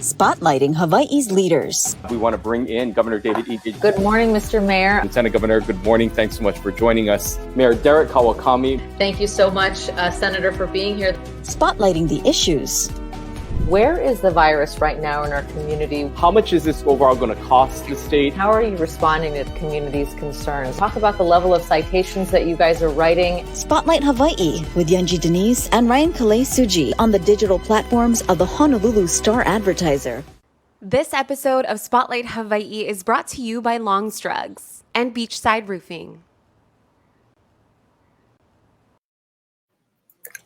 spotlighting Hawaii's leaders. We want to bring in Governor David E. Good morning, Mr. Mayor. Lieutenant Governor, good morning. Thanks so much for joining us. Mayor Derek Kawakami. Thank you so much, Senator, for being here. Spotlighting the issues. Where is the virus right now in our community? How much is this overall going to cost the state? How are you responding to the community's concerns? Talk about the level of citations that you guys are writing. Spotlight Hawaii with Yunji Denise and Ryan Kalei Suji on the digital platforms of the Honolulu Star-Advertiser. This episode of Spotlight Hawaii is brought to you by Longstrugs and Beachside Roofing.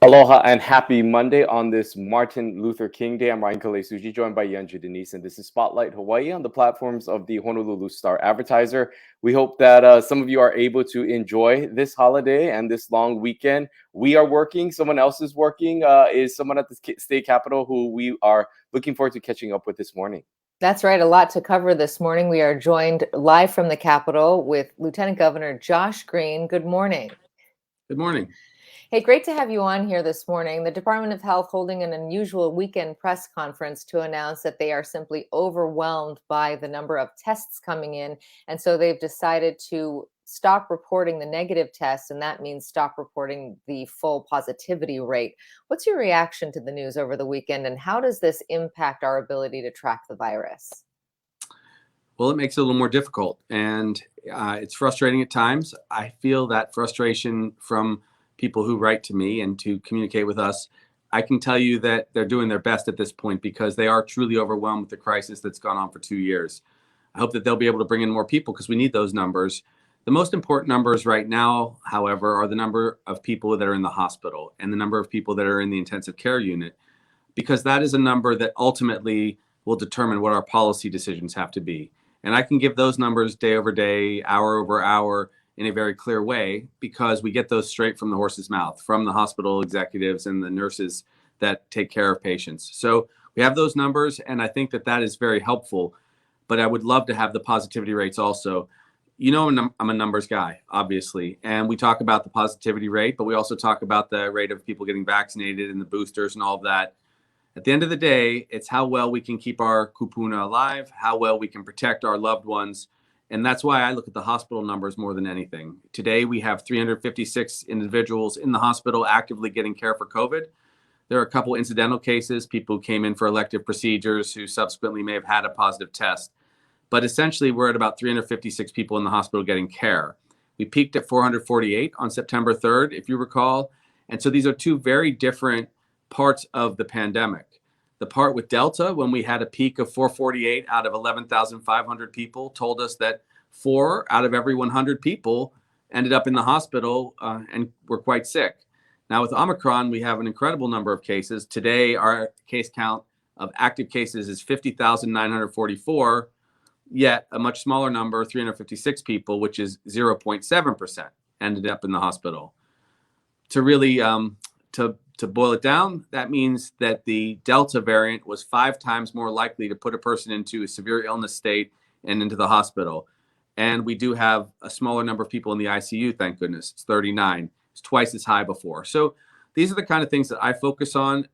Aloha and happy Monday on this Martin Luther King Day. I'm Ryan Kalei Suji, joined by Yunji Denise, and this is Spotlight Hawaii on the platforms of the Honolulu Star-Advertiser. We hope that some of you are able to enjoy this holiday and this long weekend. We are working. Someone else is working. Is someone at the state capitol who we are looking forward to catching up with this morning. That's right. A lot to cover this morning. We are joined live from the Capitol with Lieutenant Governor Josh Green. Good morning. Good morning. Hey, great to have you on here this morning. The Department of Health holding an unusual weekend press conference to announce that they are simply overwhelmed by the number of tests coming in. And so they've decided to stop reporting the negative tests, and that means stop reporting the full positivity rate. What's your reaction to the news over the weekend, and how does this impact our ability to track the virus? Well, it makes it a little more difficult, and it's frustrating at times. I feel that frustration from people who write to me and to communicate with us. I can tell you that they're doing their best at this point because they are truly overwhelmed with the crisis that's gone on for 2 years. I hope that they'll be able to bring in more people because we need those numbers. The most important numbers right now, however, are the number of people that are in the hospital and the number of people that are in the intensive care unit, because that is a number that ultimately will determine what our policy decisions have to be. And I can give those numbers day over day, hour over hour, in a very clear way, because we get those straight from the horse's mouth, from the hospital executives and the nurses that take care of patients. So we have those numbers, and I think that that is very helpful, but I would love to have the positivity rates also. You know, I'm a numbers guy, obviously, and we talk about the positivity rate, but we also talk about the rate of people getting vaccinated and the boosters and all of that. At the end of the day, it's how well we can keep our kupuna alive, how well we can protect our loved ones. And that's why I look at the hospital numbers more than anything. Today, we have 356 individuals in the hospital actively getting care for COVID. There are a couple incidental cases, people who came in for elective procedures who subsequently may have had a positive test. But essentially, we're at about 356 people in the hospital getting care. We peaked at 448 on September 3rd, if you recall. And so these are two very different parts of the pandemic. The part with Delta, when we had a peak of 448 out of 11,500 people, told us that 4 out of every 100 people ended up in the hospital and were quite sick. Now with Omicron, we have an incredible number of cases. Today, our case count of active cases is 50,944, yet a much smaller number, 356 people, which is 0.7%, ended up in the hospital. To really, to boil it down, that means that the Delta variant was 5 times more likely to put a person into a severe illness state and into the hospital. And we do have a smaller number of people in the ICU, thank goodness. It's 39. It's twice as high before. So these are the kind of things that I focus on.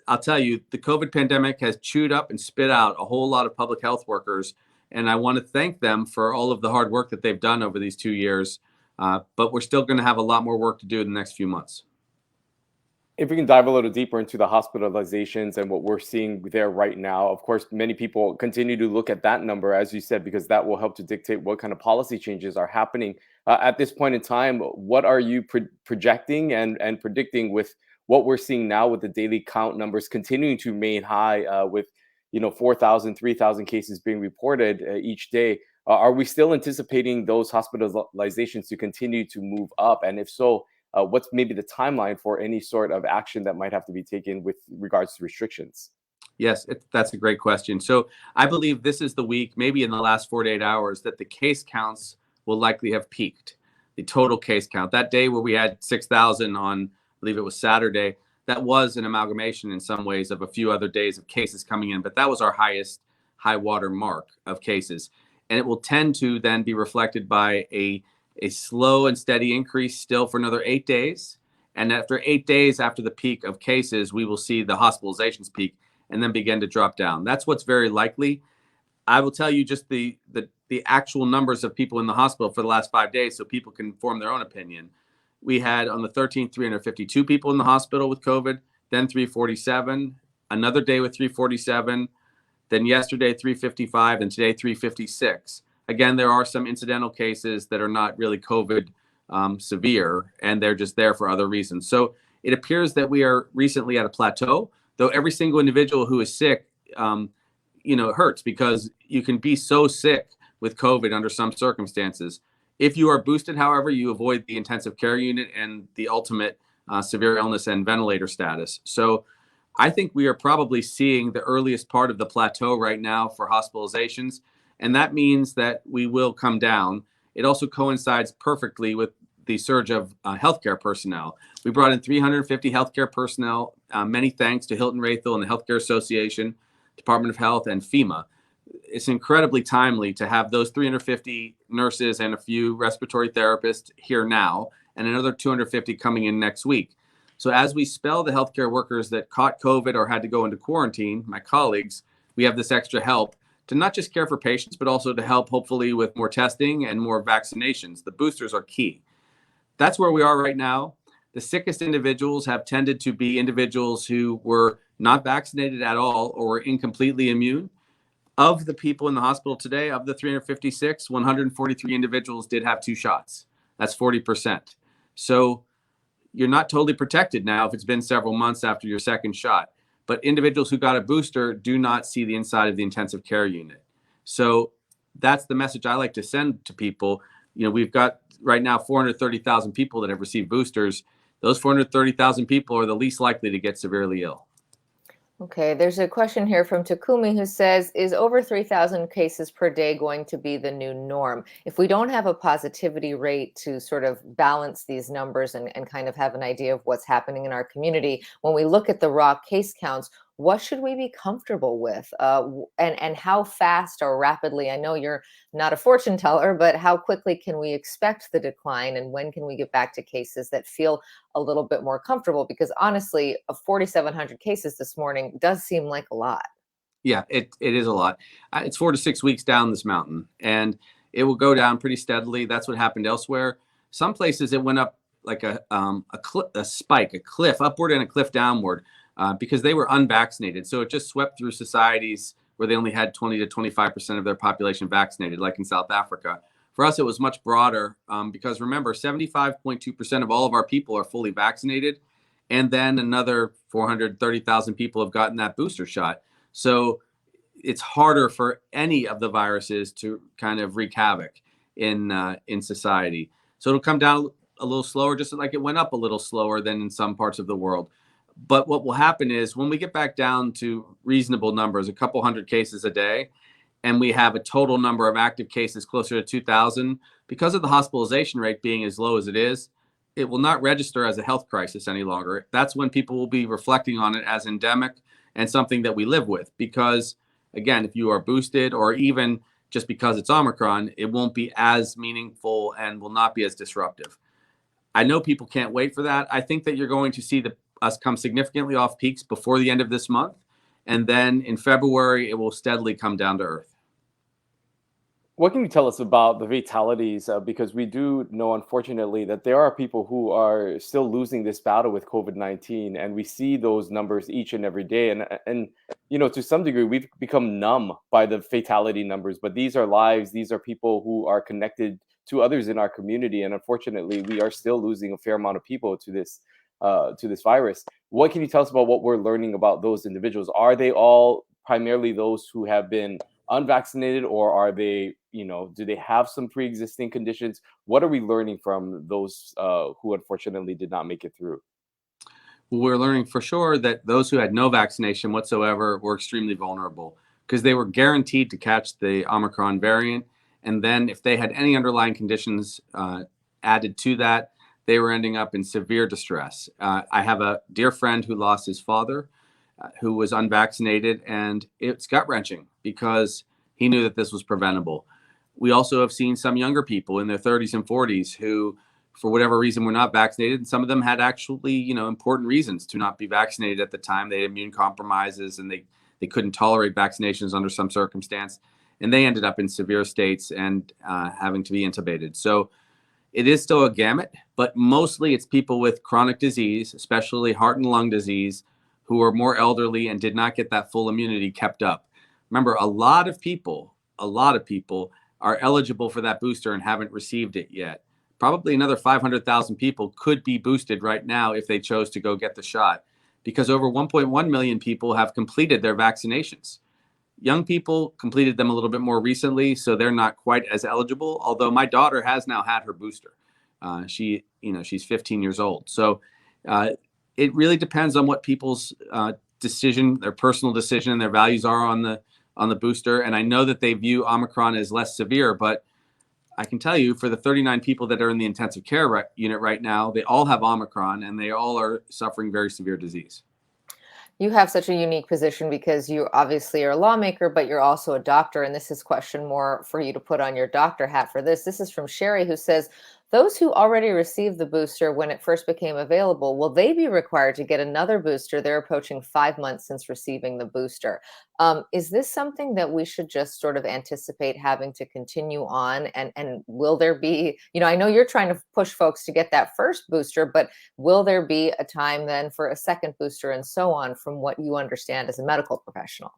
I'll tell you, the COVID pandemic has chewed up and spit out a whole lot of public health workers. And I want to thank them for all of the hard work that they've done over these 2 years. But we're still going to have a lot more work to do in the next few months. If we can dive a little deeper into the hospitalizations and what we're seeing there right now, of course, many people continue to look at that number, as you said, because that will help to dictate what kind of policy changes are happening. At this point in time, what are you projecting and predicting with what we're seeing now with the daily count numbers continuing to remain high with 4,000, 3,000 cases being reported each day? Are we still anticipating those hospitalizations to continue to move up? And if so, what's maybe the timeline for any sort of action that might have to be taken with regards to restrictions? Yes, that's a great question. So I believe this is the week, maybe in the last 48 hours, that the case counts will likely have peaked. The total case count. That day where we had 6,000 on, I believe it was Saturday, that was an amalgamation in some ways of a few other days of cases coming in, but that was our highest high water mark of cases. And it will tend to then be reflected by a slow and steady increase still for another 8 days. And after 8 days after the peak of cases, we will see the hospitalizations peak. and then begin to drop down. That's what's very likely. I will tell you just the actual numbers of people in the hospital for the last 5 days so people can form their own opinion. We had on the 13th, 352 people in the hospital with COVID, then 347, another day with 347, then yesterday 355, and today 356. Again, there are some incidental cases that are not really COVID severe, and they're just there for other reasons. So it appears that we are recently at a plateau, though every single individual who is sick, it hurts because you can be so sick with COVID under some circumstances. If you are boosted, however, you avoid the intensive care unit and the ultimate severe illness and ventilator status. So I think we are probably seeing the earliest part of the plateau right now for hospitalizations, and that means that we will come down. It also coincides perfectly with the surge of healthcare personnel. We brought in 350 healthcare personnel, many thanks to Hilton Raythel and the Healthcare Association, Department of Health, and FEMA. It's incredibly timely to have those 350 nurses and a few respiratory therapists here now, and another 250 coming in next week. So as we spell the healthcare workers that caught COVID or had to go into quarantine, my colleagues, we have this extra help to not just care for patients, but also to help hopefully with more testing and more vaccinations. The boosters are key. That's where we are right now. The sickest individuals have tended to be individuals who were not vaccinated at all or were incompletely immune. Of the people in the hospital today, of the 356, 143 individuals did have 2 shots. That's 40%. So you're not totally protected now if it's been several months after your second shot. But individuals who got a booster do not see the inside of the intensive care unit. So that's the message I like to send to people. We've got right now 430,000 people that have received boosters. Those 430,000 people are the least likely to get severely ill. Okay, there's a question here from Takumi who says, is over 3,000 cases per day going to be the new norm? If we don't have a positivity rate to sort of balance these numbers and kind of have an idea of what's happening in our community, when we look at the raw case counts, what should we be comfortable with? And how fast or rapidly, I know you're not a fortune teller, but how quickly can we expect the decline, and when can we get back to cases that feel a little bit more comfortable? Because honestly, 4,700 cases this morning does seem like a lot. Yeah, it is a lot. It's 4 to 6 weeks down this mountain, and it will go down pretty steadily. That's what happened elsewhere. Some places it went up like a spike, a cliff upward and a cliff downward. Because they were unvaccinated. So it just swept through societies where they only had 20 to 25% of their population vaccinated, like in South Africa. For us, it was much broader because remember, 75.2% of all of our people are fully vaccinated. And then another 430,000 people have gotten that booster shot. So it's harder for any of the viruses to kind of wreak havoc in society. So it'll come down a little slower, just like it went up a little slower than in some parts of the world. But what will happen is when we get back down to reasonable numbers, a couple hundred cases a day, and we have a total number of active cases closer to 2,000, because of the hospitalization rate being as low as it is, it will not register as a health crisis any longer. That's when people will be reflecting on it as endemic and something that we live with. Because, again, if you are boosted or even just because it's Omicron, it won't be as meaningful and will not be as disruptive. I know people can't wait for that. I think that you're going to see us come significantly off peaks before the end of this month. And then in February, it will steadily come down to earth. What can you tell us about the fatalities? Because we do know, unfortunately, that there are people who are still losing this battle with COVID-19, and we see those numbers each and every day. And to some degree, we've become numb by the fatality numbers. But these are lives; these are people who are connected to others in our community, and unfortunately, we are still losing a fair amount of people to this virus. What can you tell us about what we're learning about those individuals? Are they all primarily those who have been unvaccinated, or are they, do they have some pre-existing conditions? What are we learning from those who unfortunately did not make it through? Well, we're learning for sure that those who had no vaccination whatsoever were extremely vulnerable because they were guaranteed to catch the Omicron variant. And then if they had any underlying conditions added to that, they were ending up in severe distress. I have a dear friend who lost his father, who was unvaccinated, and it's gut-wrenching because he knew that this was preventable. We also have seen some younger people in their 30s and 40s who, for whatever reason, were not vaccinated. And some of them had actually, important reasons to not be vaccinated at the time. They had immune compromises and They couldn't tolerate vaccinations under some circumstance, and they ended up in severe states and having to be intubated. So it is still a gamut, but mostly it's people with chronic disease, especially heart and lung disease, who are more elderly and did not get that full immunity kept up. Remember, a lot of people are eligible for that booster and haven't received it yet. Probably another 500,000 people could be boosted right now if they chose to go get the shot, because over 1.1 million people have completed their vaccinations. Young people completed them a little bit more recently, so they're not quite as eligible. Although my daughter has now had her booster. She's 15 years old. So it really depends on what people's decision, their personal decision, and their values are on the booster. And I know that they view Omicron as less severe, but I can tell you, for the 39 people that are in the intensive care unit right now, they all have Omicron, and they all are suffering very severe disease. You have such a unique position because you obviously are a lawmaker, but you're also a doctor. And this is a question more for you to put on your doctor hat for this. This is from Sherry, who says, those who already received the booster when it first became available, will they be required to get another booster? They're approaching 5 months since receiving the booster. Is this something that we should just sort of anticipate having to continue on? And will there be, I know you're trying to push folks to get that first booster, but will there be a time then for a second booster and so on, from what you understand as a medical professional?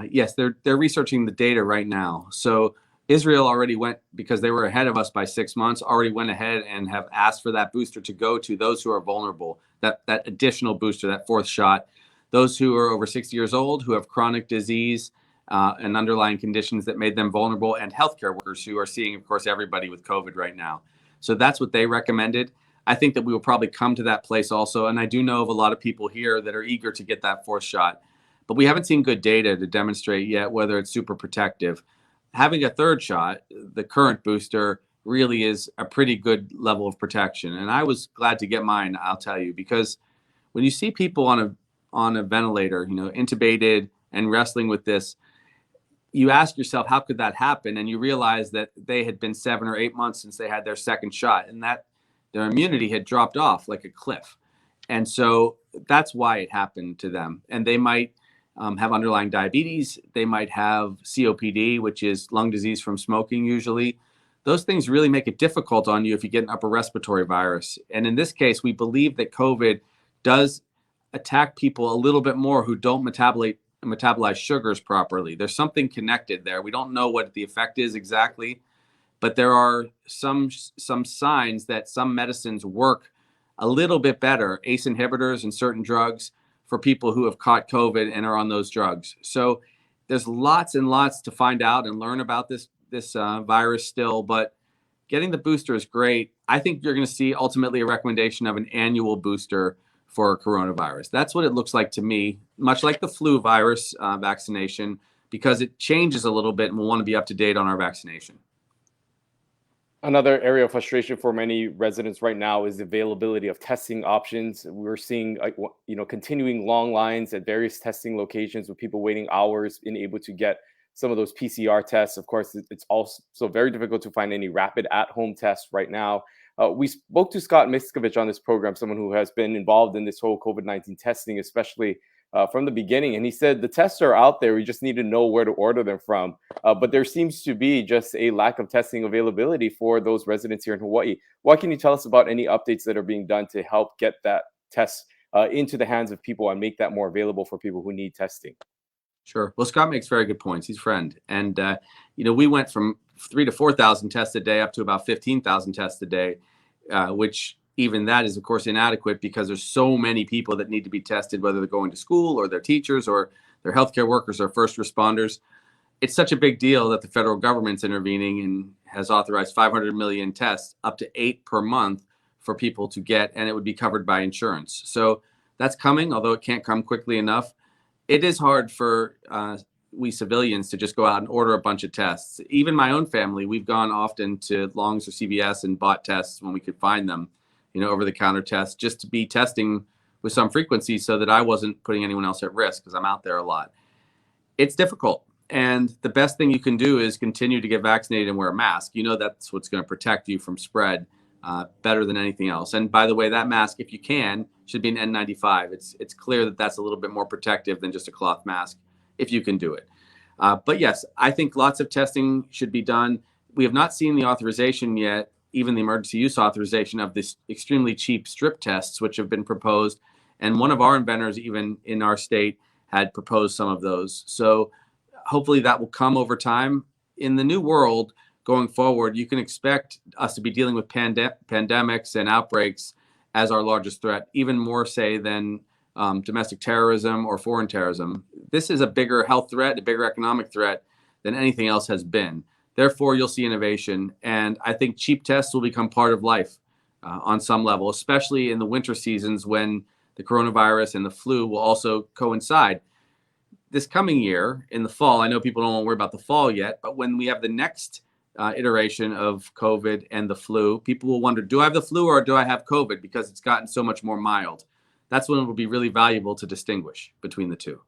Yes, they're researching the data right now. So Israel already went, because they were ahead of us by 6 months, already went ahead and have asked for that booster to go to those who are vulnerable, that additional booster, that fourth shot, those who are over 60 years old, who have chronic disease and underlying conditions that made them vulnerable, and healthcare workers who are seeing, of course, everybody with COVID right now. So that's what they recommended. I think that we will probably come to that place also. And I do know of a lot of people here that are eager to get that fourth shot, but we haven't seen good data to demonstrate yet whether it's super protective. Having a third shot, the current booster, really is a pretty good level of protection. And I was glad to get mine, I'll tell you, because when you see people on a ventilator, intubated and wrestling with this, you ask yourself, how could that happen? And you realize that they had been 7 or 8 months since they had their second shot, and that their immunity had dropped off like a cliff. And so that's why it happened to them. And they might have underlying diabetes. They might have COPD, which is lung disease from smoking usually. Those things really make it difficult on you if you get an upper respiratory virus. And in this case, we believe that COVID does attack people a little bit more who don't metabolize sugars properly. There's something connected there. We don't know what the effect is exactly, but there are some signs that some medicines work a little bit better, ACE inhibitors and certain drugs, for people who have caught COVID and are on those drugs. So there's lots and lots to find out and learn about this virus still, but getting the booster is great. I think you're going to see ultimately a recommendation of an annual booster for coronavirus. That's what it looks like to me, much like the flu virus vaccination, because it changes a little bit and we'll want to be up to date on our vaccination. Another area of frustration for many residents right now is the availability of testing options. We're seeing, continuing long lines at various testing locations with people waiting hours, being able to get some of those PCR tests. Of course, it's also very difficult to find any rapid at-home tests right now. We spoke to Scott Miskovich on this program, someone who has been involved in this whole COVID-19 testing, especially from the beginning. And he said the tests are out there. We just need to know where to order them from. But there seems to be just a lack of testing availability for those residents here in Hawaii. What can you tell us about any updates that are being done to help get that test into the hands of people and make that more available for people who need testing? Sure. Well, Scott makes very good points. He's a friend. And, we went from 3,000 to 4,000 tests a day up to about 15,000 tests a day, which even that is, of course, inadequate because there's so many people that need to be tested, whether they're going to school or their teachers or their healthcare workers or first responders. It's such a big deal that the federal government's intervening and has authorized 500 million tests, up to 8 per month for people to get, and it would be covered by insurance. So that's coming, although it can't come quickly enough. It is hard for we civilians to just go out and order a bunch of tests. Even my own family, we've gone often to Long's or CVS and bought tests when we could find them, over-the-counter tests, just to be testing with some frequency so that I wasn't putting anyone else at risk because I'm out there a lot. It's difficult. And the best thing you can do is continue to get vaccinated and wear a mask. That's what's going to protect you from spread better than anything else. And by the way, that mask, if you can, should be an N95. It's clear that that's a little bit more protective than just a cloth mask. if you can do it. But yes, I think lots of testing should be done. We have not seen the authorization yet, even the emergency use authorization of this extremely cheap strip tests, which have been proposed. And one of our inventors, even in our state, had proposed some of those. So hopefully that will come over time. In the new world going forward, you can expect us to be dealing with pandemics and outbreaks as our largest threat, even more, say, than domestic terrorism or foreign terrorism. This is a bigger health threat, a bigger economic threat than anything else has been. Therefore, you'll see innovation. And I think cheap tests will become part of life on some level, especially in the winter seasons when the coronavirus and the flu will also coincide. This coming year in the fall, I know people don't want to worry about the fall yet, but when we have the next iteration of COVID and the flu, people will wonder, do I have the flu or do I have COVID? Because it's gotten so much more mild. That's when it will be really valuable to distinguish between the two.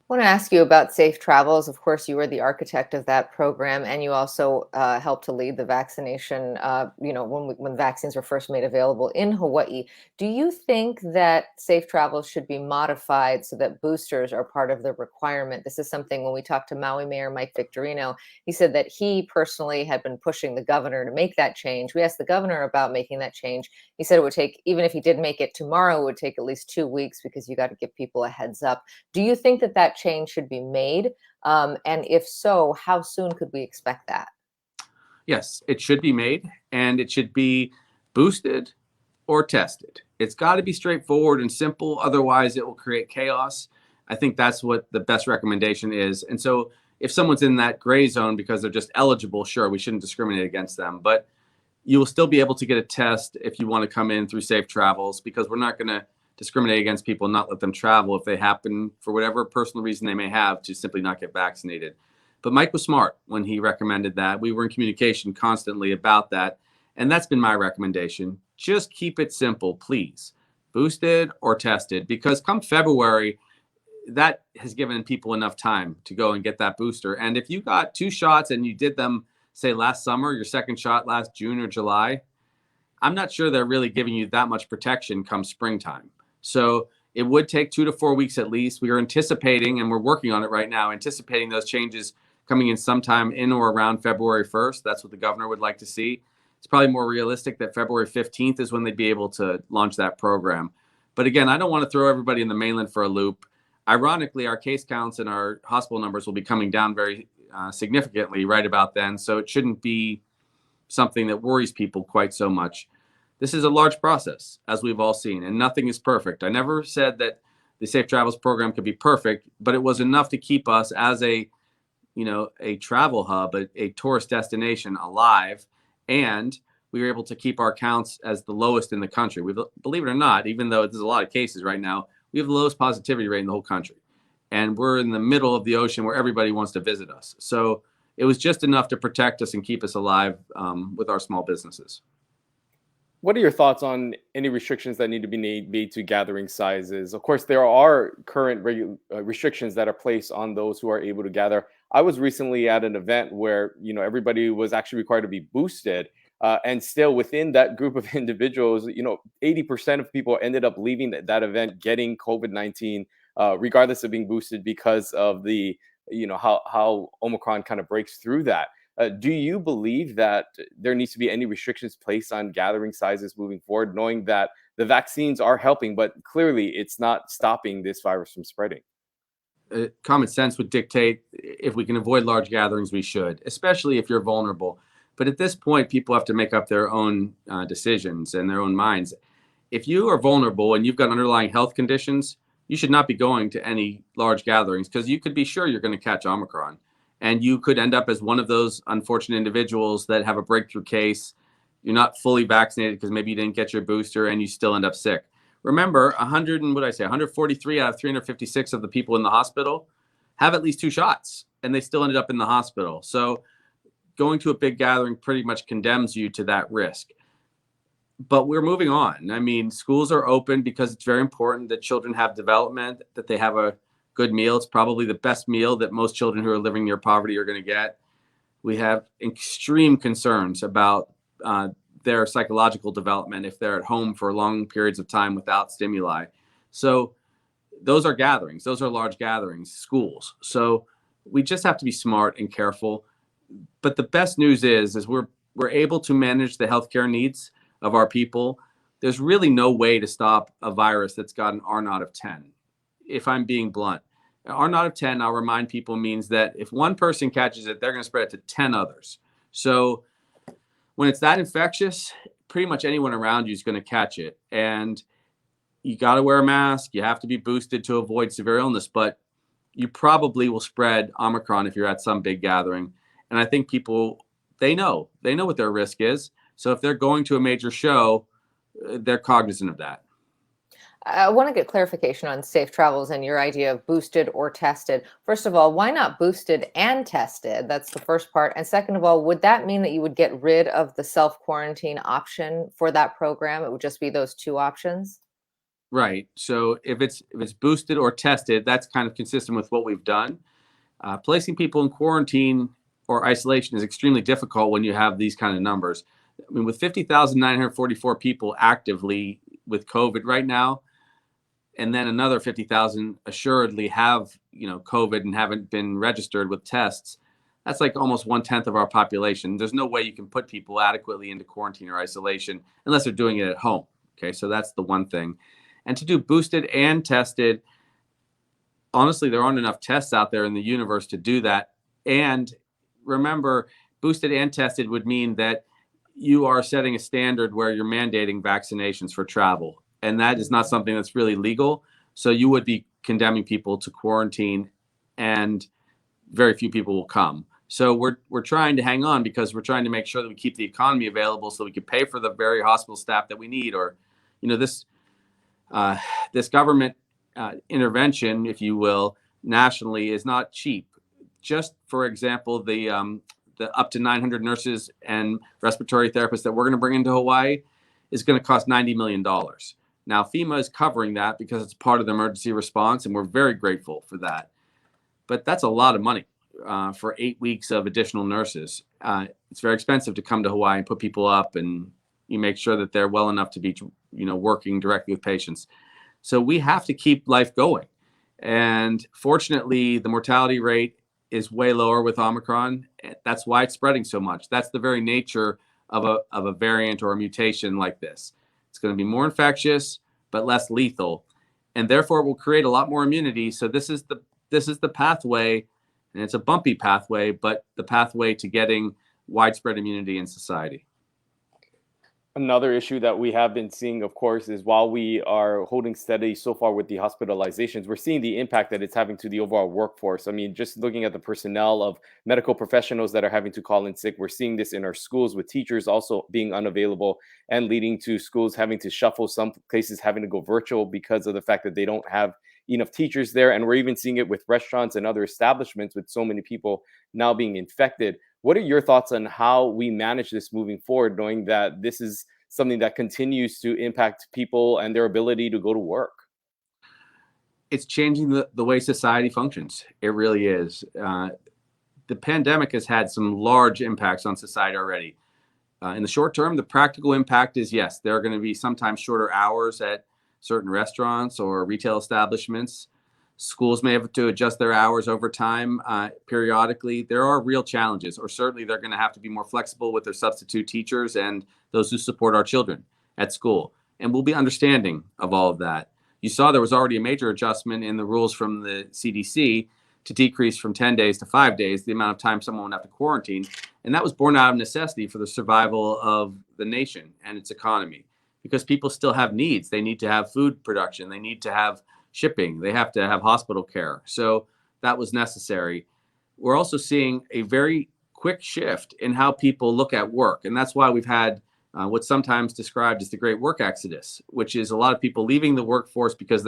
I want to ask you about safe travels. Of course, you were the architect of that program, and you also helped to lead the vaccination. When vaccines were first made available in Hawaii. Do you think that safe travels should be modified so that boosters are part of the requirement? This is something when we talked to Maui Mayor Mike Victorino, he said that he personally had been pushing the governor to make that change. We asked the governor about making that change. He said it would take, even if he did make it tomorrow, it would take at least 2 weeks because you got to give people a heads up. Do you think that that change should be made? And if so, how soon could we expect that? Yes, it should be made, and it should be boosted or tested. It's got to be straightforward and simple. Otherwise, it will create chaos. I think that's what the best recommendation is. And so if someone's in that gray zone because they're just eligible, sure, we shouldn't discriminate against them. But you will still be able to get a test if you want to come in through Safe Travels, because we're not going to discriminate against people and not let them travel if they happen, for whatever personal reason they may have, to simply not get vaccinated. But Mike was smart when he recommended that. We were in communication constantly about that. And that's been my recommendation. Just keep it simple, please. Boosted or tested, because come February, that has given people enough time to go and get that booster. And if you got 2 shots and you did them, say, last summer, your second shot last June or July, I'm not sure they're really giving you that much protection come springtime. So it would take 2 to 4 weeks at least. We are anticipating, and we're working on it right now, anticipating those changes coming in sometime in or around February 1st. That's what the governor would like to see. It's probably more realistic that February 15th is when they'd be able to launch that program. But again, I don't want to throw everybody in the mainland for a loop. Ironically, our case counts and our hospital numbers will be coming down very significantly right about then. So it shouldn't be something that worries people quite so much. This is a large process, as we've all seen, and nothing is perfect. I never said that the Safe Travels program could be perfect, but it was enough to keep us as a travel hub, a tourist destination alive. And we were able to keep our counts as the lowest in the country. Believe it or not, even though there's a lot of cases right now, we have the lowest positivity rate in the whole country. And we're in the middle of the ocean where everybody wants to visit us. So it was just enough to protect us and keep us alive with our small businesses. What are your thoughts on any restrictions that need to be made to gathering sizes? Of course, there are current restrictions that are placed on those who are able to gather. I was recently at an event where everybody was actually required to be boosted, and still within that group of individuals, 80% of people ended up leaving that event getting COVID-19, regardless of being boosted, because of the how Omicron kind of breaks through that. Do you believe that there needs to be any restrictions placed on gathering sizes moving forward, knowing that the vaccines are helping, but clearly it's not stopping this virus from spreading? Common sense would dictate if we can avoid large gatherings, we should, especially if you're vulnerable. But at this point, people have to make up their own decisions and their own minds. If you are vulnerable and you've got underlying health conditions, you should not be going to any large gatherings, because you could be sure you're going to catch Omicron. And you could end up as one of those unfortunate individuals that have a breakthrough case. You're not fully vaccinated because maybe you didn't get your booster and you still end up sick. Remember, 143 out of 356 of the people in the hospital have at least 2 shots, and they still ended up in the hospital. So going to a big gathering pretty much condemns you to that risk. But we're moving on. I mean, schools are open because it's very important that children have development, that they have a good meal. It's probably the best meal that most children who are living near poverty are going to get. We have extreme concerns about their psychological development if they're at home for long periods of time without stimuli. So those are gatherings. Those are large gatherings, schools. So we just have to be smart and careful. But the best news is we're able to manage the healthcare needs of our people. There's really no way to stop a virus that's got an R naught of 10. If I'm being blunt, R naught of 10, I'll remind people, means that if one person catches it, they're going to spread it to 10 others. So when it's that infectious, pretty much anyone around you is going to catch it. And you got to wear a mask. You have to be boosted to avoid severe illness, but you probably will spread Omicron if you're at some big gathering. And I think people, they know what their risk is. So if they're going to a major show, they're cognizant of that. I want to get clarification on safe travels and your idea of boosted or tested. First of all, why not boosted and tested? That's the first part. And second of all, would that mean that you would get rid of the self-quarantine option for that program? It would just be those two options? Right. So if it's boosted or tested, that's kind of consistent with what we've done. Placing people in quarantine or isolation is extremely difficult when you have these kind of numbers. I mean, with 50,944 people actively with COVID right now, and then another 50,000 assuredly have, COVID and haven't been registered with tests, that's like almost 1/10 of our population. There's no way you can put people adequately into quarantine or isolation unless they're doing it at home. Okay, so that's the one thing. And to do boosted and tested, honestly, there aren't enough tests out there in the universe to do that. And remember, boosted and tested would mean that you are setting a standard where you're mandating vaccinations for travel. And that is not something that's really legal. So you would be condemning people to quarantine, and very few people will come. So we're trying to hang on because we're trying to make sure that we keep the economy available so we can pay for the very hospital staff that we need. Or, this government intervention, if you will, nationally is not cheap. Just for example, the up to 900 nurses and respiratory therapists that we're going to bring into Hawaii is going to cost $90 million. Now, FEMA is covering that because it's part of the emergency response, and we're very grateful for that. But that's a lot of money for 8 weeks of additional nurses. It's very expensive to come to Hawaii and put people up, and you make sure that they're well enough to be, working directly with patients. So we have to keep life going. And fortunately, the mortality rate is way lower with Omicron. That's why it's spreading so much. That's the very nature of a variant or a mutation like this. It's going to be more infectious, but less lethal, and therefore it will create a lot more immunity. So this is the pathway, and it's a bumpy pathway, but the pathway to getting widespread immunity in society. Another issue that we have been seeing, of course, is while we are holding steady so far with the hospitalizations, we're seeing the impact that it's having to the overall workforce. I mean, just looking at the personnel of medical professionals that are having to call in sick, we're seeing this in our schools with teachers also being unavailable and leading to schools having to shuffle, some places having to go virtual because of the fact that they don't have enough teachers there. And we're even seeing it with restaurants and other establishments with so many people now being infected. What are your thoughts on how we manage this moving forward, knowing that this is something that continues to impact people and their ability to go to work? It's changing the way society functions. It really is. The pandemic has had some large impacts on society already. In the short term, the practical impact is, yes, there are going to be sometimes shorter hours at certain restaurants or retail establishments. Schools may have to adjust their hours over time periodically. There are real challenges, or certainly they're going to have to be more flexible with their substitute teachers and those who support our children at school. And we'll be understanding of all of that. You saw there was already a major adjustment in the rules from the CDC to decrease from 10 days to 5 days the amount of time someone would have to quarantine. And that was born out of necessity for the survival of the nation and its economy, because people still have needs. They need to have food production. They need to have shipping. They have to have hospital care. So that was necessary. We're also seeing a very quick shift in how people look at work. And that's why we've had what's sometimes described as the great work exodus, which is a lot of people leaving the workforce because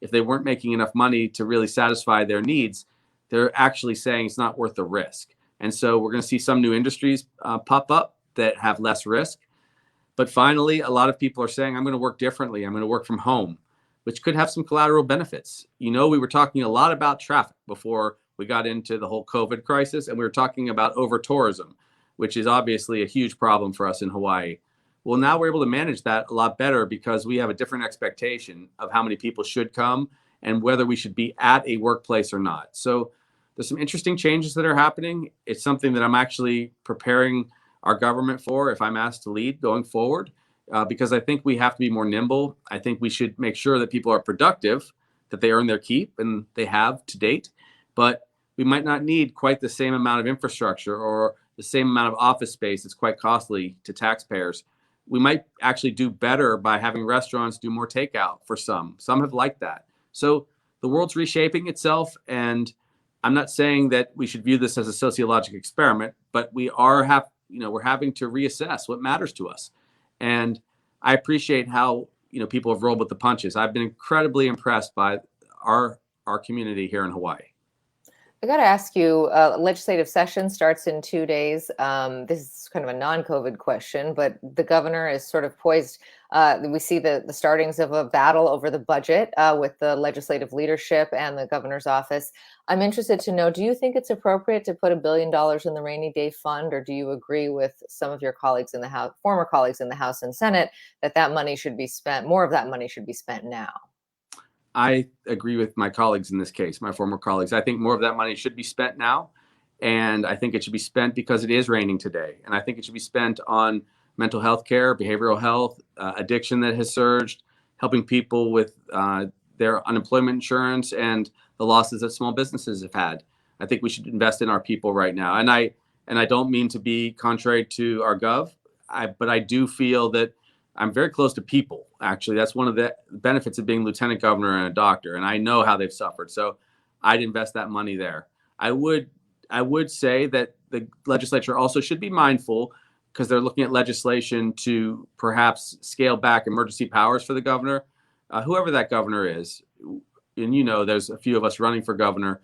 if they weren't making enough money to really satisfy their needs, they're actually saying it's not worth the risk. And so we're going to see some new industries pop up that have less risk. But finally, a lot of people are saying, I'm going to work differently. I'm going to work from home, which could have some collateral benefits. We were talking a lot about traffic before we got into the whole COVID crisis, and we were talking about over-tourism, which is obviously a huge problem for us in Hawaii. Well, now we're able to manage that a lot better because we have a different expectation of how many people should come and whether we should be at a workplace or not. So there's some interesting changes that are happening. It's something that I'm actually preparing our government for if I'm asked to lead going forward, because I think we have to be more nimble. I think we should make sure that people are productive, that they earn their keep, and they have to date. But we might not need quite the same amount of infrastructure or the same amount of office space. It's quite costly to taxpayers. We might actually do better by having restaurants do more takeout for some. Some have liked that. So the world's reshaping itself, and I'm not saying that we should view this as a sociological experiment, but we're having to reassess what matters to us. And I appreciate how people have rolled with the punches. I've been incredibly impressed by our community here in Hawaii. I got to ask you, legislative session starts in 2 days. This is kind of a non-COVID question, but the governor is sort of poised. We see the startings of a battle over the budget with the legislative leadership and the governor's office. I'm interested to know, do you think it's appropriate to put $1 billion in the rainy day fund, or do you agree with some of your colleagues in the House, former colleagues in the House and Senate, that money should be spent, more of that money should be spent now? I agree with my colleagues in this case, my former colleagues. I think more of that money should be spent now. And I think it should be spent because it is raining today. And I think it should be spent on mental health care, behavioral health, addiction that has surged, helping people with their unemployment insurance and the losses that small businesses have had. I think we should invest in our people right now. And I don't mean to be contrary to our gov, but I do feel that I'm very close to people. Actually, that's one of the benefits of being lieutenant governor and a doctor, and I know how they've suffered. So I'd invest that money there. I would say that the legislature also should be mindful, because they're looking at legislation to perhaps scale back emergency powers for the governor, whoever that governor is. And there's a few of us running for governor.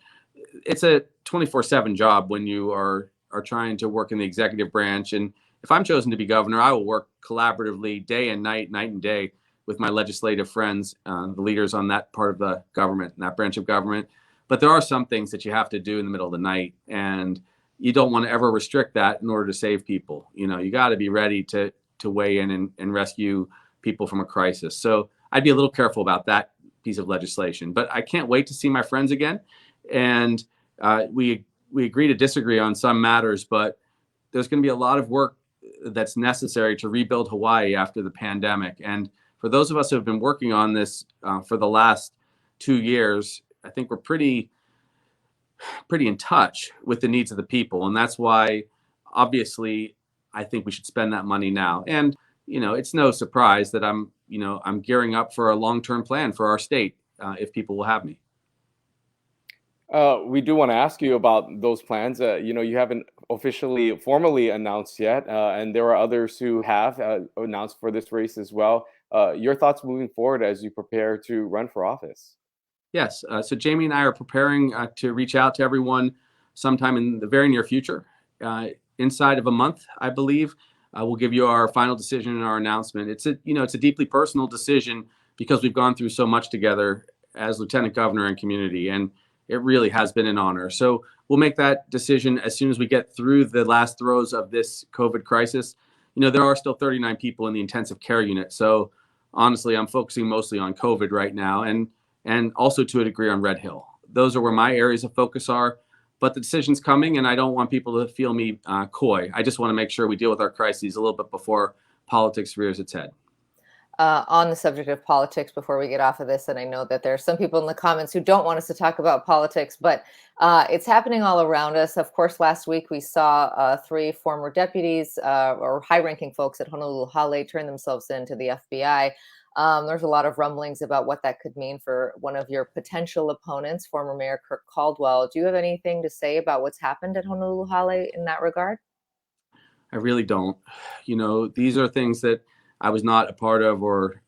It's a 24/7 job when you are trying to work in the executive branch. And if I'm chosen to be governor, I will work collaboratively day and night and day with my legislative friends, the leaders on that part of the government, that branch of government. But there are some things that you have to do in the middle of the night, and you don't want to ever restrict that in order to save people. You got to be ready to weigh in and rescue people from a crisis. So I'd be a little careful about that piece of legislation. But I can't wait to see my friends again. And we agree to disagree on some matters, but there's going to be a lot of work that's necessary to rebuild Hawaii after the pandemic. And for those of us who have been working on this for the last 2 years, I think we're pretty in touch with the needs of the people. And that's why, obviously, I think we should spend that money now. And, it's no surprise that I'm gearing up for a long-term plan for our state if people will have me. We do want to ask you about those plans. You haven't formally announced yet, and there are others who have announced for this race as well. Your thoughts moving forward as you prepare to run for office? Yes. So Jamie and I are preparing to reach out to everyone sometime in the very near future. Inside of a month, I believe, we'll give you our final decision and our announcement. It's a deeply personal decision because we've gone through so much together as lieutenant governor and community, and it really has been an honor. So we'll make that decision as soon as we get through the last throes of this COVID crisis. There are still 39 people in the intensive care unit. So honestly, I'm focusing mostly on COVID right now, and also to a degree on Red Hill. Those are where my areas of focus are. But the decision's coming, and I don't want people to feel me coy. I just want to make sure we deal with our crises a little bit before politics rears its head. On the subject of politics, before we get off of this, and I know that there are some people in the comments who don't want us to talk about politics, but it's happening all around us. Of course, last week we saw 3 former deputies or high-ranking folks at Honolulu Hale turn themselves in to the FBI. There's a lot of rumblings about what that could mean for one of your potential opponents, former Mayor Kirk Caldwell. Do you have anything to say about what's happened at Honolulu Hale in that regard? I really don't. These are things that I was not a part of or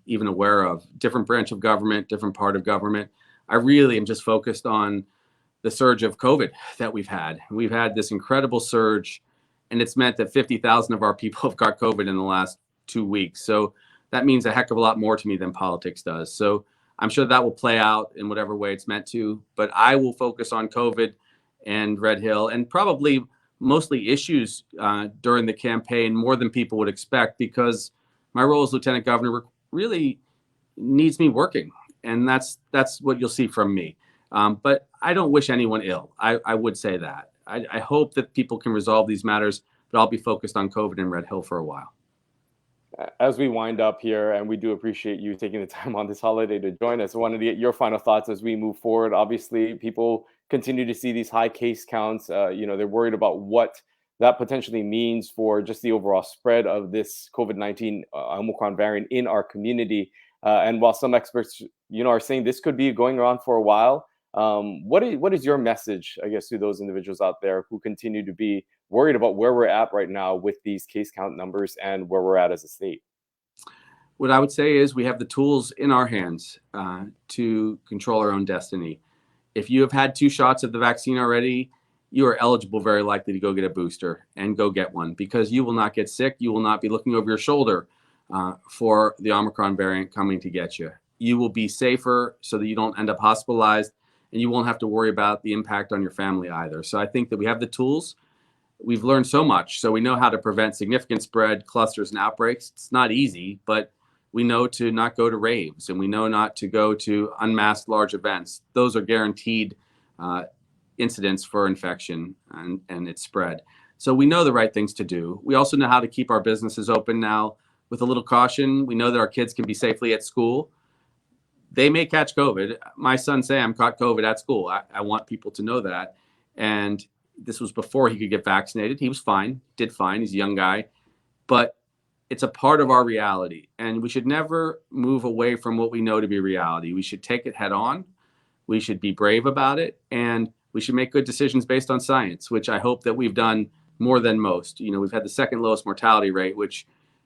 even aware of. Different branch of government, different part of government. I really am just focused on the surge of COVID that we've had. We've had this incredible surge, and it's meant that 50,000 of our people have got COVID in the last 2 weeks. So that means a heck of a lot more to me than politics does. So I'm sure that will play out in whatever way it's meant to, but I will focus on COVID and Red Hill, and probably mostly issues during the campaign more than people would expect, because my role as lieutenant governor really needs me working. And that's what you'll see from me. But I don't wish anyone ill. I would say that. I hope that people can resolve these matters, but I'll be focused on COVID in Red Hill for a while. As we wind up here, and we do appreciate you taking the time on this holiday to join us, I wanted to get your final thoughts as we move forward. Obviously, people continue to see these high case counts. They're worried about what that potentially means for just the overall spread of this COVID-19 Omicron variant in our community. And while some experts, are saying this could be going on for a while, what is your message, I guess, to those individuals out there who continue to be worried about where we're at right now with these case count numbers and where we're at as a state? What I would say is we have the tools in our hands to control our own destiny. If you have had 2 shots of the vaccine already, you are eligible, very likely, to go get a booster and go get one, because you will not get sick. You will not be looking over your shoulder for the Omicron variant coming to get you. You will be safer so that you don't end up hospitalized, and you won't have to worry about the impact on your family either. So I think that we have the tools. We've learned so much, so we know how to prevent significant spread, clusters, and outbreaks. It's not easy, but we know to not go to raves, and we know not to go to unmasked large events. Those are guaranteed incidents for infection and its spread. So we know the right things to do. We also know how to keep our businesses open now with a little caution. We know that our kids can be safely at school. They may catch COVID. My son Sam caught COVID at school. I want people to know that. And this was before he could get vaccinated. He was fine, did fine. He's a young guy. But it's a part of our reality. And we should never move away from what we know to be reality. We should take it head on. We should be brave about it. And we should make good decisions based on science, which I hope that we've done more than most. We've had the second lowest mortality rate, which,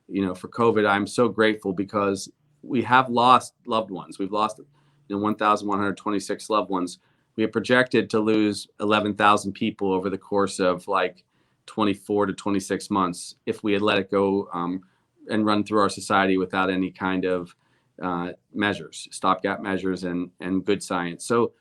for COVID, I'm so grateful, because we have lost loved ones. We've lost 1,126 loved ones. We have projected to lose 11,000 people over the course of 24 to 26 months if we had let it go and run through our society without any kind of measures, stopgap measures, and good science. So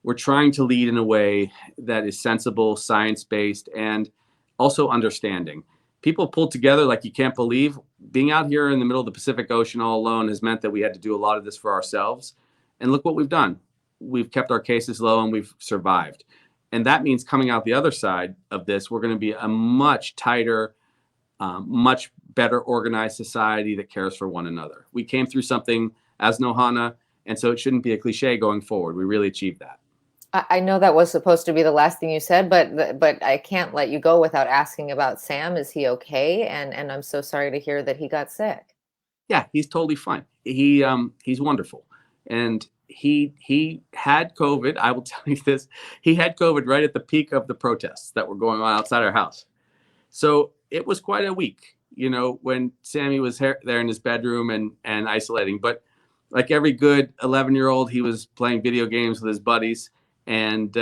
we're trying to lead in a way that is sensible, science-based, and also understanding. People pulled together like you can't believe. Being out here in the middle of the Pacific Ocean all alone has meant that we had to do a lot of this for ourselves. And look what we've done. We've kept our cases low and we've survived. And that means coming out the other side of this, we're going to be a much tighter, much better organized society that cares for one another. We came through something as Nohana, and so it shouldn't be a cliche going forward. We really achieved that. I know that was supposed to be the last thing you said, but I can't let you go without asking about Sam. Is he okay? And I'm so sorry to hear that he got sick. Yeah, he's totally fine. He's wonderful. And he had COVID. I will tell you this. He had COVID right at the peak of the protests that were going on outside our house. So it was quite a week, when Sammy was there in his bedroom and isolating. But like every good 11-year-old, he was playing video games with his buddies. And,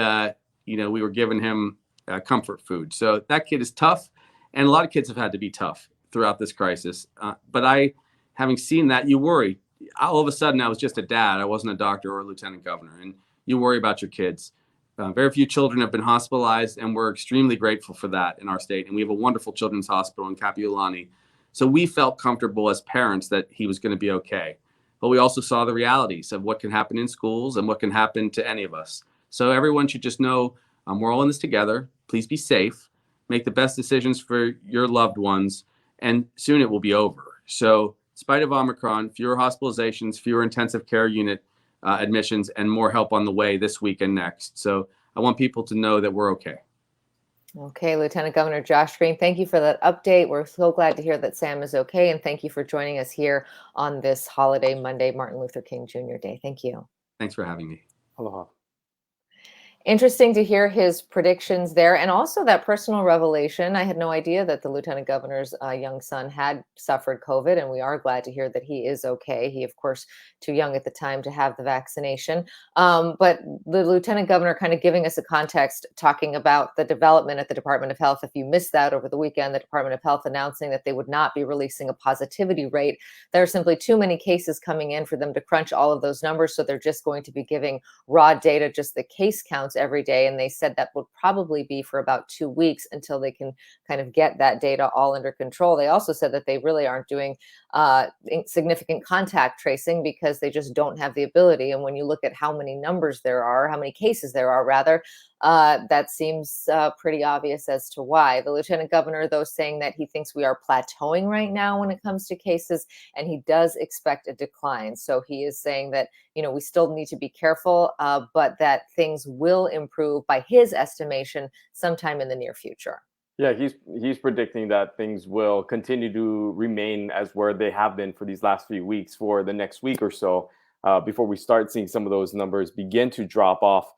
we were giving him comfort food. So that kid is tough. And a lot of kids have had to be tough throughout this crisis. But having seen that, you worry. All of a sudden, I was just a dad. I wasn't a doctor or a lieutenant governor. And you worry about your kids. Very few children have been hospitalized, and we're extremely grateful for that in our state. And we have a wonderful children's hospital in Kapiolani. So we felt comfortable as parents that he was going to be okay. But we also saw the realities of what can happen in schools and what can happen to any of us. So everyone should just know we're all in this together. Please be safe. Make the best decisions for your loved ones. And soon it will be over. So in spite of Omicron, fewer hospitalizations, fewer intensive care unit admissions, and more help on the way this week and next. So I want people to know that we're okay. Okay, Lieutenant Governor Josh Green, thank you for that update. We're so glad to hear that Sam is okay. And thank you for joining us here on this holiday Monday, Martin Luther King Jr. Day. Thank you. Thanks for having me. Aloha. Interesting to hear his predictions there, and also that personal revelation. I had no idea that the Lieutenant Governor's young son had suffered COVID, and we are glad to hear that he is okay. He, of course, too young at the time to have the vaccination. But the Lieutenant Governor kind of giving us a context, talking about the development at the Department of Health. If you missed that over the weekend, the Department of Health announcing that they would not be releasing a positivity rate. There are simply too many cases coming in for them to crunch all of those numbers, so they're just going to be giving raw data, just the case counts every day. And they said that would probably be for about 2 weeks until they can kind of get that data all under control. They also said that they really aren't doing significant contact tracing because they just don't have the ability. And when you look at how many numbers there are, how many cases there are, rather, that seems pretty obvious as to why. The lieutenant governor, though, saying that he thinks we are plateauing right now when it comes to cases, and he does expect a decline. So he is saying that, we still need to be careful, but that things will improve by his estimation sometime in the near future. Yeah, he's predicting that things will continue to remain as where they have been for these last few weeks for the next week or so, before we start seeing some of those numbers begin to drop off,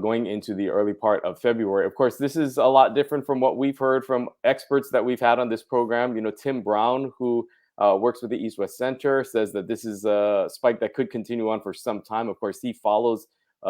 going into the early part of February. Of course, this is a lot different from what we've heard from experts that we've had on this program. Tim Brown, who works with the East West Center, says that this is a spike that could continue on for some time. Of course, he follows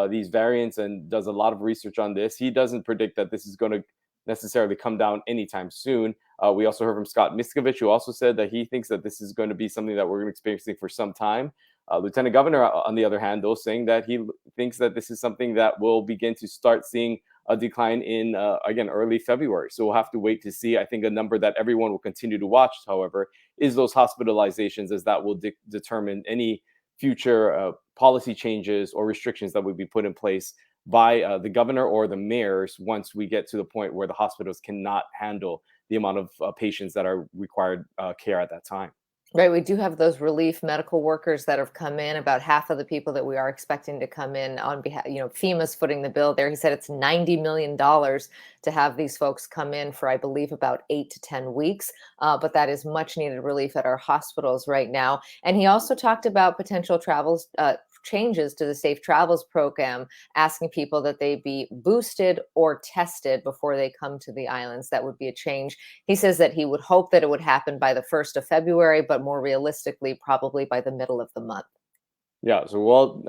these variants and does a lot of research on this. He doesn't predict that this is going to necessarily come down anytime soon. We also heard from Scott Miskovich, who also said that he thinks that this is going to be something that we're going to be experiencing for some time. Lieutenant Governor, on the other hand, though, saying that he thinks that this is something that will begin to start seeing a decline in, again, early February. So we'll have to wait to see. I think a number that everyone will continue to watch, however, is those hospitalizations, as that will determine any future policy changes or restrictions that would be put in place by the governor or the mayors once we get to the point where the hospitals cannot handle the amount of patients that are required care at that time. Right, we do have those relief medical workers that have come in, about half of the people that we are expecting to come in on behalf, FEMA's footing the bill there. He said it's $90 million to have these folks come in for, I believe, about 8 to 10 weeks. But that is much needed relief at our hospitals right now. And he also talked about potential changes to the Safe Travels program, asking people that they be boosted or tested before they come to the islands. That would be a change. He says that he would hope that it would happen by the 1st of February, but more realistically, probably by the middle of the month. Yeah, so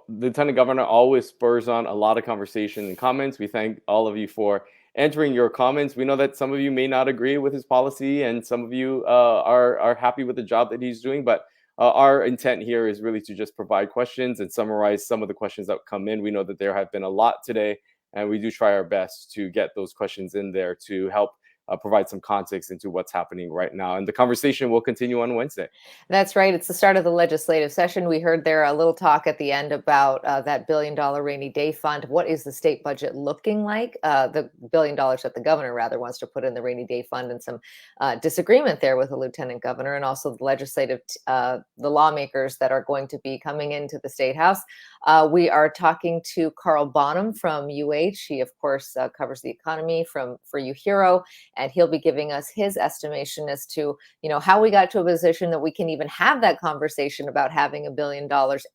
Lieutenant Governor always spurs on a lot of conversation and comments. We thank all of you for entering your comments. We know that some of you may not agree with his policy, and some of you are happy with the job that he's doing, but our intent here is really to just provide questions and summarize some of the questions that come in. We know that there have been a lot today, and we do try our best to get those questions in there to help provide some context into what's happening right now. And the conversation will continue on Wednesday. That's right. It's the start of the legislative session. We heard there a little talk at the end about that $1 billion rainy day fund. What is the state budget looking like? The $1 billion that the governor rather wants to put in the rainy day fund, and some disagreement there with the lieutenant governor, and also the lawmakers that are going to be coming into the State House. We are talking to Carl Bonham from UH. He, of course, covers the economy for UHERO, and he'll be giving us his estimation as to, how we got to a position that we can even have that conversation about having $1 billion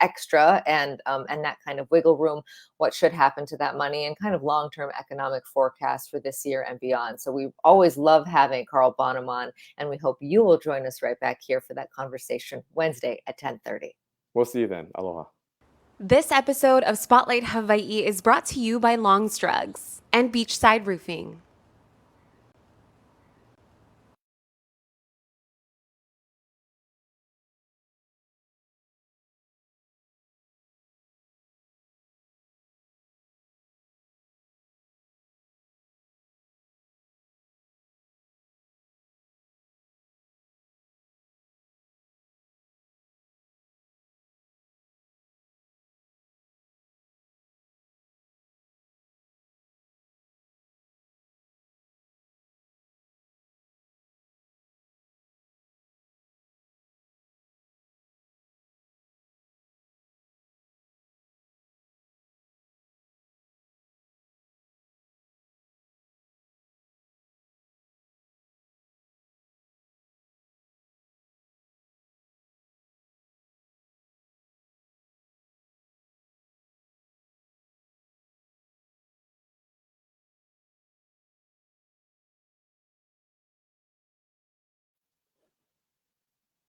extra and that kind of wiggle room, what should happen to that money, and kind of long-term economic forecast for this year and beyond. So we always love having Carl Bonham on, and we hope you will join us right back here for that conversation Wednesday at 10:30. We'll see you then. Aloha. This episode of Spotlight Hawaii is brought to you by Longstrugs and Beachside Roofing.